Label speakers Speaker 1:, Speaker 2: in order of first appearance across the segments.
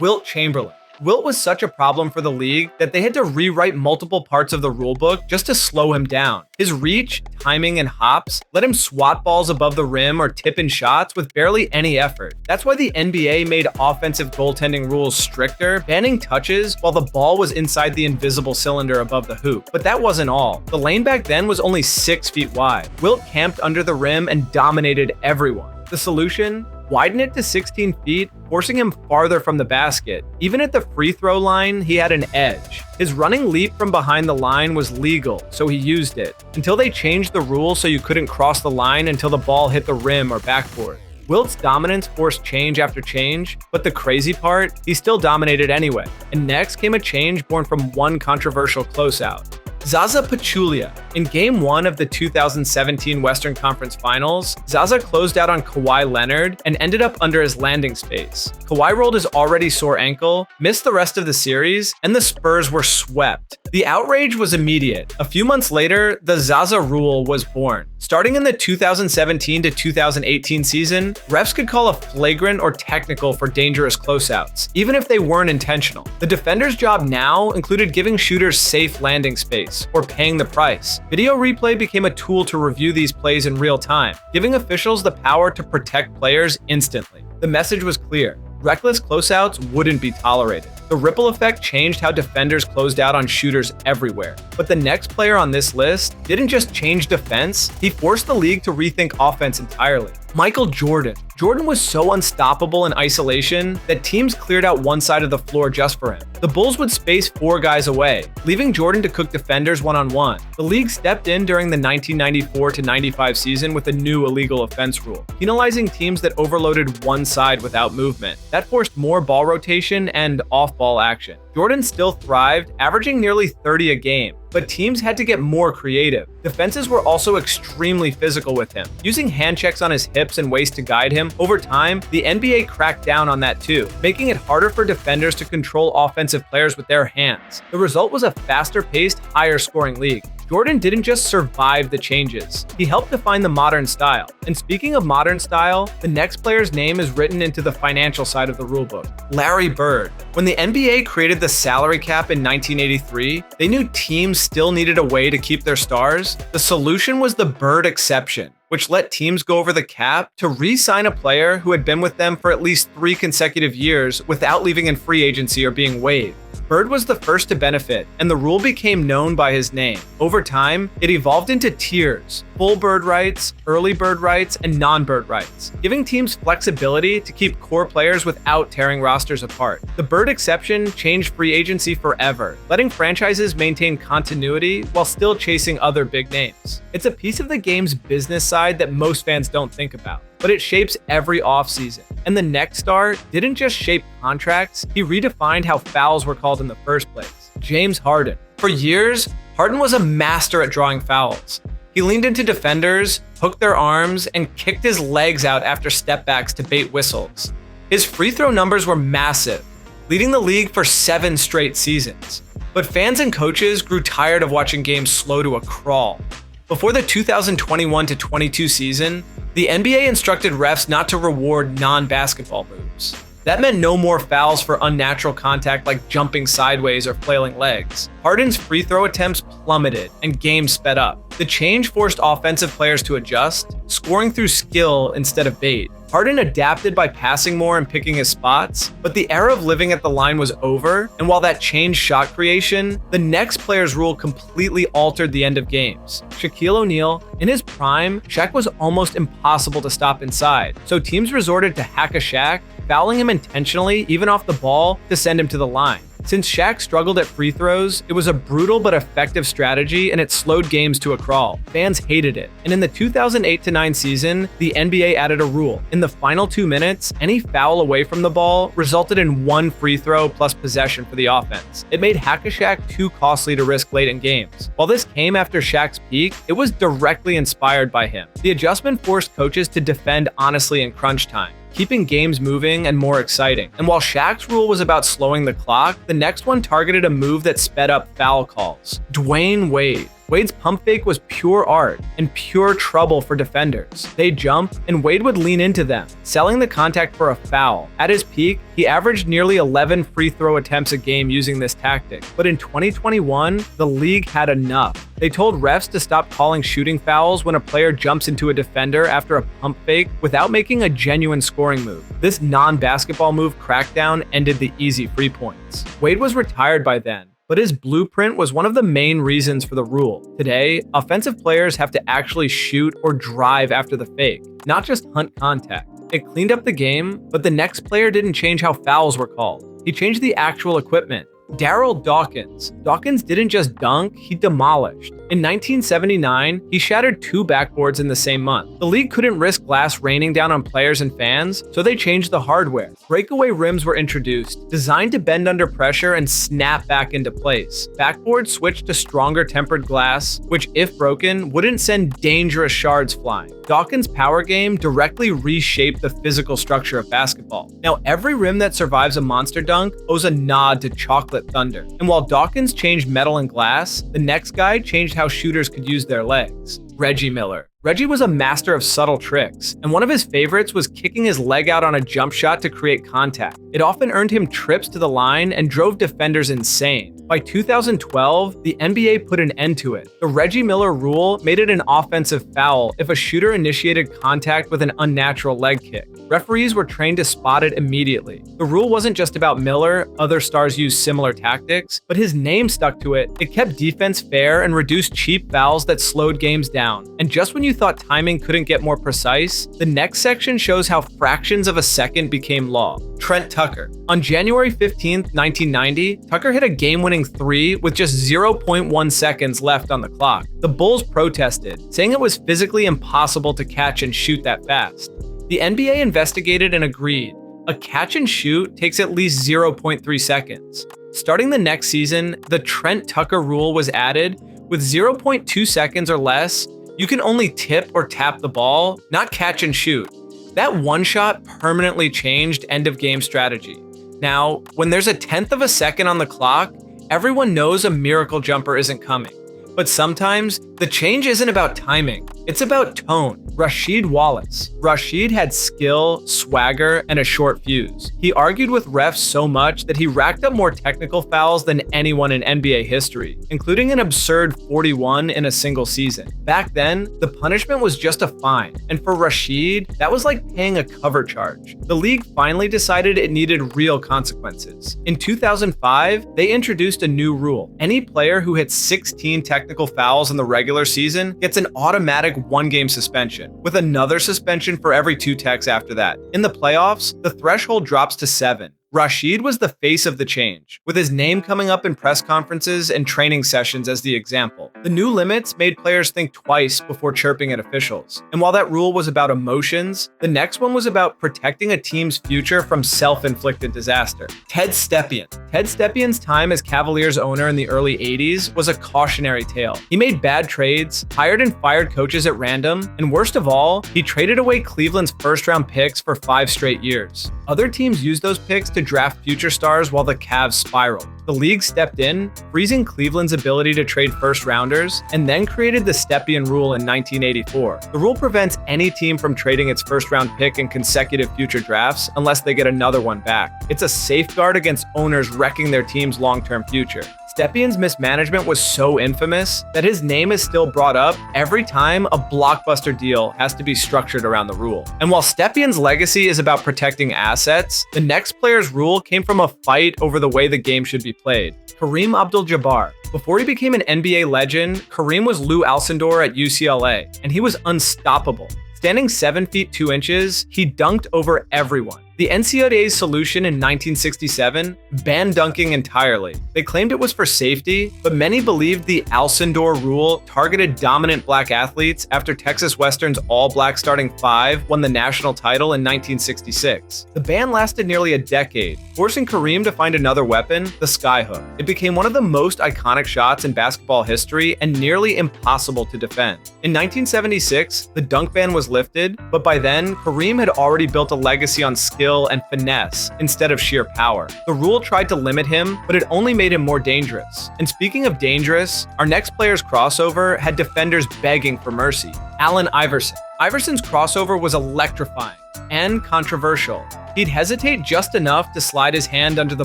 Speaker 1: Wilt Chamberlain. Wilt was such a problem for the league that they had to rewrite multiple parts of the rulebook just to slow him down. His reach, timing, and hops let him swat balls above the rim or tip in shots with barely any effort. That's why the NBA made offensive goaltending rules stricter, banning touches while the ball was inside the invisible cylinder above the hoop. But that wasn't all. The lane back then was only 6 feet wide. Wilt camped under the rim and dominated everyone. The solution? Widen it to 16 feet, forcing him farther from the basket. Even at the free throw line, he had an edge. His running leap from behind the line was legal, so he used it, until they changed the rule so you couldn't cross the line until the ball hit the rim or backboard. Wilt's dominance forced change after change, but the crazy part, he still dominated anyway. And next came a change born from one controversial closeout. Zaza Pachulia. In Game 1 of the 2017 Western Conference Finals, Zaza closed out on Kawhi Leonard and ended up under his landing space. Kawhi rolled his already sore ankle, missed the rest of the series, and the Spurs were swept. The outrage was immediate. A few months later, the Zaza rule was born. Starting in the 2017 to 2018 season, refs could call a flagrant or technical for dangerous closeouts, even if they weren't intentional. The defender's job now included giving shooters safe landing space, or paying the price. Video replay became a tool to review these plays in real time, giving officials the power to protect players instantly. The message was clear. Reckless closeouts wouldn't be tolerated. The ripple effect changed how defenders closed out on shooters everywhere. But the next player on this list didn't just change defense, he forced the league to rethink offense entirely. Michael Jordan. Jordan was so unstoppable in isolation that teams cleared out one side of the floor just for him. The Bulls would space 4 guys away, leaving Jordan to cook defenders one-on-one. The league stepped in during the 1994-95 season with a new illegal offense rule, penalizing teams that overloaded one side without movement. That forced more ball rotation and off-ball action. Jordan still thrived, averaging nearly 30 a game, but teams had to get more creative. Defenses were also extremely physical with him, using hand checks on his hips and waist to guide him. Over time, the NBA cracked down on that too, making it harder for defenders to control offensive players with their hands. The result was a faster-paced, higher-scoring league. Jordan didn't just survive the changes, he helped define the modern style. And speaking of modern style, the next player's name is written into the financial side of the rulebook: Larry Bird. When the NBA created the salary cap in 1983, they knew teams still needed a way to keep their stars. The solution was the Bird exception, which let teams go over the cap to re-sign a player who had been with them for at least 3 consecutive years without leaving in free agency or being waived. Bird was the first to benefit, and the rule became known by his name. Over time, it evolved into tiers: full bird rights, early bird rights, and non-bird rights, giving teams flexibility to keep core players without tearing rosters apart. The Bird exception changed free agency forever, letting franchises maintain continuity while still chasing other big names. It's a piece of the game's business side that most fans don't think about, but it shapes every offseason. And the next star didn't just shape contracts, he redefined how fouls were called in the first place. James Harden. For years, Harden was a master at drawing fouls. He leaned into defenders, hooked their arms, and kicked his legs out after stepbacks to bait whistles. His free throw numbers were massive, leading the league for 7 straight seasons. But fans and coaches grew tired of watching games slow to a crawl. Before the 2021-22 season, the NBA instructed refs not to reward non-basketball moves. That meant no more fouls for unnatural contact like jumping sideways or flailing legs. Harden's free throw attempts plummeted and games sped up. The change forced offensive players to adjust, scoring through skill instead of bait. Harden adapted by passing more and picking his spots, but the era of living at the line was over, and while that changed shot creation, the next player's rule completely altered the end of games. Shaquille O'Neal, in his prime, Shaq was almost impossible to stop inside, so teams resorted to hack a Shaq, fouling him intentionally, even off the ball, to send him to the line. Since Shaq struggled at free throws, it was a brutal but effective strategy, and it slowed games to a crawl. Fans hated it. And in the 2008-09 season, the NBA added a rule. In the final 2 minutes, any foul away from the ball resulted in 1 free throw plus possession for the offense. It made Hack-a-Shaq too costly to risk late in games. While this came after Shaq's peak, it was directly inspired by him. The adjustment forced coaches to defend honestly in crunch time, keeping games moving and more exciting. And while Shaq's rule was about slowing the clock, the next one targeted a move that sped up foul calls: Dwayne Wade. Wade's pump fake was pure art and pure trouble for defenders. They'd jump, and Wade would lean into them, selling the contact for a foul. At his peak, he averaged nearly 11 free throw attempts a game using this tactic. But in 2021, the league had enough. They told refs to stop calling shooting fouls when a player jumps into a defender after a pump fake without making a genuine scoring move. This non-basketball move crackdown ended the easy free points. Wade was retired by then, but his blueprint was one of the main reasons for the rule. Today, offensive players have to actually shoot or drive after the fake, not just hunt contact. It cleaned up the game, but the next player didn't change how fouls were called. He changed the actual equipment. Darryl Dawkins. Dawkins didn't just dunk, he demolished. In 1979, he shattered 2 backboards in the same month. The league couldn't risk glass raining down on players and fans, so they changed the hardware. Breakaway rims were introduced, designed to bend under pressure and snap back into place. Backboards switched to stronger tempered glass, which, if broken, wouldn't send dangerous shards flying. Dawkins' power game directly reshaped the physical structure of basketball. Now, every rim that survives a monster dunk owes a nod to Chocolate Thunder. And while Dawkins changed metal and glass, the next guy changed how shooters could use their legs. Reggie Miller. Reggie was a master of subtle tricks, and one of his favorites was kicking his leg out on a jump shot to create contact. It often earned him trips to the line and drove defenders insane. By 2012, the NBA put an end to it. The Reggie Miller rule made it an offensive foul if a shooter initiated contact with an unnatural leg kick. Referees were trained to spot it immediately. The rule wasn't just about Miller, other stars used similar tactics, but his name stuck to it. It kept defense fair and reduced cheap fouls that slowed games down. And just when you thought timing couldn't get more precise, the next section shows how fractions of a second became law. Trent Tucker. On January 15th, 1990, Tucker hit a game-winning 3 with just 0.1 seconds left on the clock. The Bulls protested, saying it was physically impossible to catch and shoot that fast. The NBA investigated and agreed. A catch and shoot takes at least 0.3 seconds. Starting the next season, the Trent Tucker rule was added. With 0.2 seconds or less, you can only tip or tap the ball, not catch and shoot. That one shot permanently changed end-of-game strategy. Now, when there's a tenth of a second on the clock, everyone knows a miracle jumper isn't coming. But sometimes, the change isn't about timing, it's about tone. Rasheed Wallace. Rasheed had skill, swagger, and a short fuse. He argued with refs so much that he racked up more technical fouls than anyone in NBA history, including an absurd 41 in a single season. Back then, the punishment was just a fine, and for Rasheed, that was like paying a cover charge. The league finally decided it needed real consequences. In 2005, they introduced a new rule. Any player who hits 16 technical fouls in the regular season gets an automatic 1-game suspension, with another suspension for every 2 techs after that. In the playoffs, the threshold drops to 7. Rasheed was the face of the change, with his name coming up in press conferences and training sessions as the example. The new limits made players think twice before chirping at officials. And while that rule was about emotions, the next one was about protecting a team's future from self-inflicted disaster. Ted Stepien. Ted Stepien's time as Cavaliers owner in the early 80s was a cautionary tale. He made bad trades, hired and fired coaches at random, and worst of all, he traded away Cleveland's first-round picks for 5 straight years. Other teams used those picks to draft future stars while the Cavs spiraled. The league stepped in, freezing Cleveland's ability to trade first-rounders, and then created the Stepien rule in 1984. The rule prevents any team from trading its first-round pick in consecutive future drafts unless they get another one back. It's a safeguard against owners wrecking their team's long-term future. Stepien's mismanagement was so infamous that his name is still brought up every time a blockbuster deal has to be structured around the rule. And while Stepien's legacy is about protecting assets, the next player's rule came from a fight over the way the game should be played. Kareem Abdul-Jabbar. Before he became an NBA legend, Kareem was Lou Alcindor at UCLA, and he was unstoppable. Standing 7 feet 2 inches, he dunked over everyone. The NCAA's solution in 1967 banned dunking entirely. They claimed it was for safety, but many believed the Alcindor rule targeted dominant black athletes after Texas Western's all-black starting 5 won the national title in 1966. The ban lasted nearly a decade, forcing Kareem to find another weapon, the skyhook. It became one of the most iconic shots in basketball history and nearly impossible to defend. In 1976, the dunk ban was lifted, but by then, Kareem had already built a legacy on skill skill and finesse instead of sheer power. The rule tried to limit him, but it only made him more dangerous. And speaking of dangerous, our next player's crossover had defenders begging for mercy. Allen Iverson. Iverson's crossover was electrifying and controversial. He'd hesitate just enough to slide his hand under the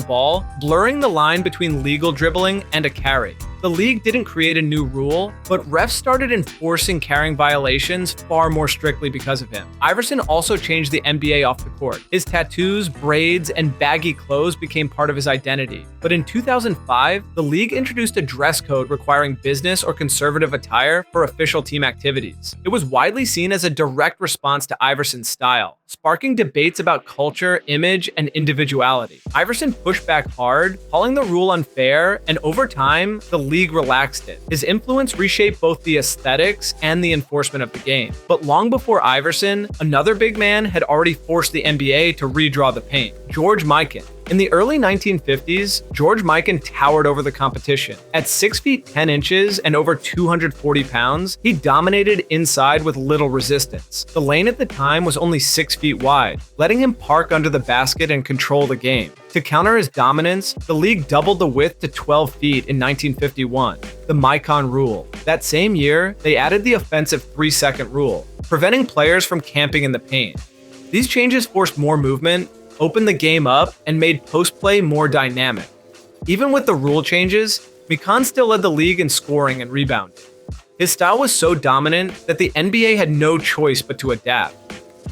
Speaker 1: ball, blurring the line between legal dribbling and a carry. The league didn't create a new rule, but refs started enforcing carrying violations far more strictly because of him. Iverson also changed the NBA off the court. His tattoos, braids, and baggy clothes became part of his identity. But in 2005, the league introduced a dress code requiring business or conservative attire for official team activities. It was widely seen as a direct response to Iverson's style, sparking debates about culture, image, and individuality. Iverson pushed back hard, calling the rule unfair, and over time, the league relaxed it. His influence reshaped both the aesthetics and the enforcement of the game. But long before Iverson, another big man had already forced the NBA to redraw the paint: George Mikan. In the early 1950s, George Mikan towered over the competition. At 6 feet 10 inches and over 240 pounds, he dominated inside with little resistance. The lane at the time was only 6 feet wide, letting him park under the basket and control the game. To counter his dominance, the league doubled the width to 12 feet in 1951, the Mikan rule. That same year, they added the offensive 3-second rule, preventing players from camping in the paint. These changes forced more movement, opened the game up, and made post-play more dynamic. Even with the rule changes, Mikan still led the league in scoring and rebounding. His style was so dominant that the NBA had no choice but to adapt.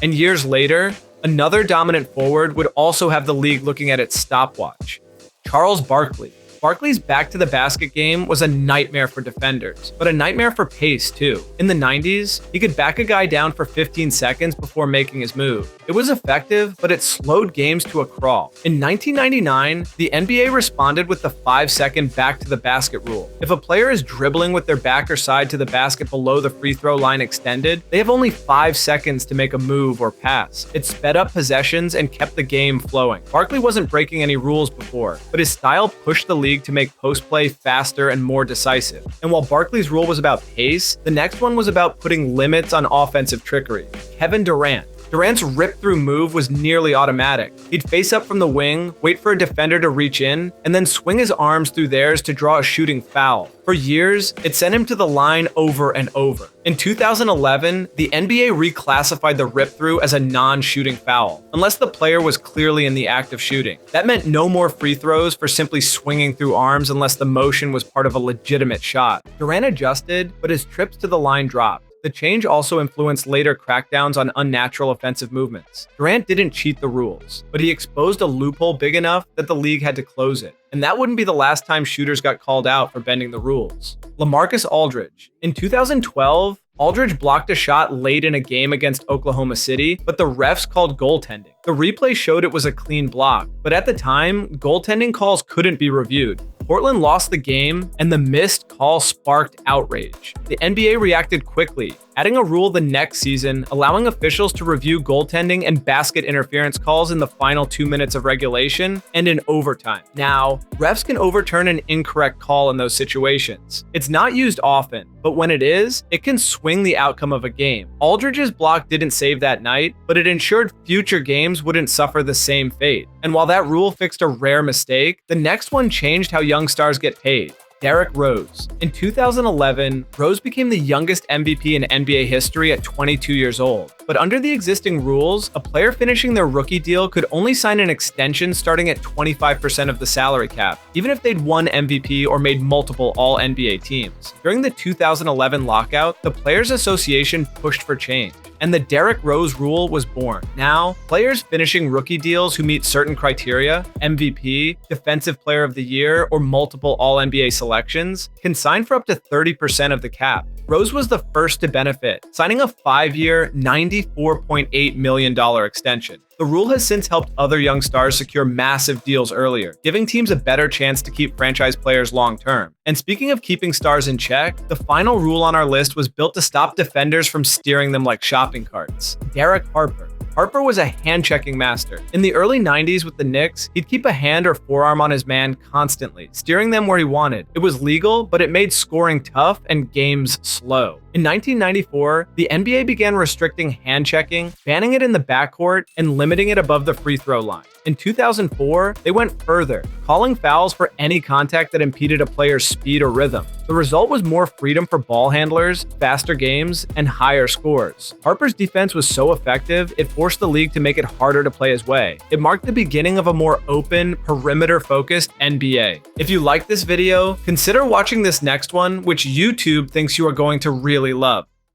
Speaker 1: And years later, another dominant forward would also have the league looking at its stopwatch: Charles Barkley. Barkley's back-to-the-basket game was a nightmare for defenders, but a nightmare for pace, too. In the 90s, he could back a guy down for 15 seconds before making his move. It was effective, but it slowed games to a crawl. In 1999, the NBA responded with the 5-second back-to-the-basket rule. If a player is dribbling with their back or side to the basket below the free throw line extended, they have only 5 seconds to make a move or pass. It sped up possessions and kept the game flowing. Barkley wasn't breaking any rules before, but his style pushed the league to make post-play faster and more decisive. And while Barkley's rule was about pace, the next one was about putting limits on offensive trickery. Kevin Durant. Durant's rip-through move was nearly automatic. He'd face up from the wing, wait for a defender to reach in, and then swing his arms through theirs to draw a shooting foul. For years, it sent him to the line over and over. In 2011, the NBA reclassified the rip-through as a non-shooting foul, unless the player was clearly in the act of shooting. That meant no more free throws for simply swinging through arms unless the motion was part of a legitimate shot. Durant adjusted, but his trips to the line dropped. The change also influenced later crackdowns on unnatural offensive movements. Durant didn't cheat the rules, but he exposed a loophole big enough that the league had to close it. And that wouldn't be the last time shooters got called out for bending the rules. LaMarcus Aldridge. In 2012, Aldridge blocked a shot late in a game against Oklahoma City, but the refs called goaltending. The replay showed it was a clean block, but at the time, goaltending calls couldn't be reviewed. Portland lost the game, and the missed call sparked outrage. The NBA reacted quickly, adding a rule the next season, allowing officials to review goaltending and basket interference calls in the final 2 minutes of regulation and in overtime. Now, refs can overturn an incorrect call in those situations. It's not used often, but when it is, it can swing the outcome of a game. Aldridge's block didn't save that night, but it ensured future games wouldn't suffer the same fate. And while that rule fixed a rare mistake, the next one changed how young stars get paid. Derrick Rose. In 2011, Rose became the youngest MVP in NBA history at 22 years old. But under the existing rules, a player finishing their rookie deal could only sign an extension starting at 25% of the salary cap, even if they'd won MVP or made multiple All-NBA teams. During the 2011 lockout, the Players Association pushed for change, and the Derrick Rose rule was born. Now, players finishing rookie deals who meet certain criteria, MVP, Defensive Player of the Year, or multiple All-NBA selections, can sign for up to 30% of the cap. Rose was the first to benefit, signing a 5-year, $94.8 million extension. The rule has since helped other young stars secure massive deals earlier, giving teams a better chance to keep franchise players long-term. And speaking of keeping stars in check, the final rule on our list was built to stop defenders from steering them like shopping carts. Derek Harper. Harper was a hand-checking master. In the early 90s with the Knicks, he'd keep a hand or forearm on his man constantly, steering them where he wanted. It was legal, but it made scoring tough and games slow. In 1994, the NBA began restricting hand-checking, banning it in the backcourt, and limiting it above the free throw line. In 2004, they went further, calling fouls for any contact that impeded a player's speed or rhythm. The result was more freedom for ball handlers, faster games, and higher scores. Harper's defense was so effective, it forced the league to make it harder to play his way. It marked the beginning of a more open, perimeter-focused NBA. If you liked this video, consider watching this next one, which YouTube thinks you are going to really love.